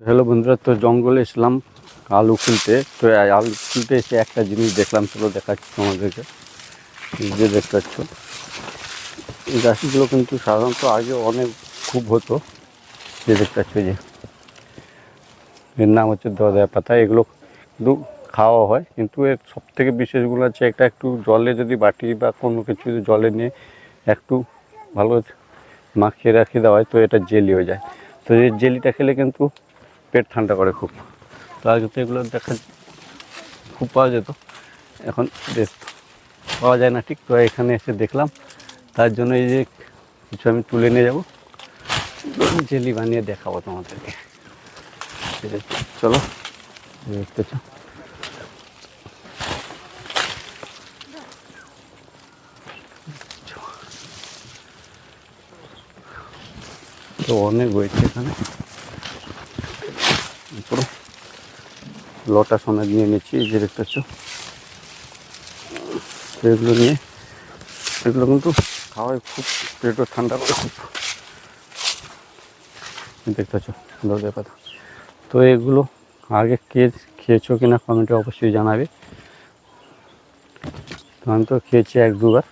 Hello বন্ধুরা, তো জঙ্গলে এসলাম আলু খুলতে। তো আলু খুলতে এসে একটা জিনিস দেখলাম, চলো দেখাচ্ছি তোমাদেরকে। যে দেখতে পাচ্ছ, এই গাছগুলো কিন্তু সাধারণত আগে অনেক খুব হতো। যে দেখতে পাচ্ছ, যে এর নাম হচ্ছে দরজা পাতা। এগুলো কিন্তু খাওয়া হয়, কিন্তু এর সব থেকে বিশেষগুলো হচ্ছে একটা একটু জলে যদি বাটি বা কোনো কিছু জলে নিয়ে একটু ভালো মাখিয়ে রাখি দেওয়া হয়, তো এটা জেলি হয়ে যায়। তো এই জেলিটা খেলে কিন্তু পেট ঠান্ডা করে খুব। তো আগে তো এগুলো দেখা খুব পাওয়া যেত, এখন বেশ পাওয়া যায় না ঠিক। তো এখানে এসে দেখলাম, তার জন্য এই যে কিছু আমি তুলে নিয়ে যাবো, জেলি বানিয়ে দেখাবো তোমাদেরকে। চলো দেখতেছ, তো অনেক হয়েছে এখানে। পুরো লটা সোনা নিয়ে নিচ্ছি, এই যে দেখতেছ। তো এগুলো নিয়ে, এগুলো কিন্তু খাওয়াই খুব পেটও ঠান্ডা করে খুব, দেখতেছ দরজা পাতা। তো এগুলো আগে খেয়েছো কিনা কমেন্টে অবশ্যই জানাবে। তো আমি তো খেয়েছি এক দুবার।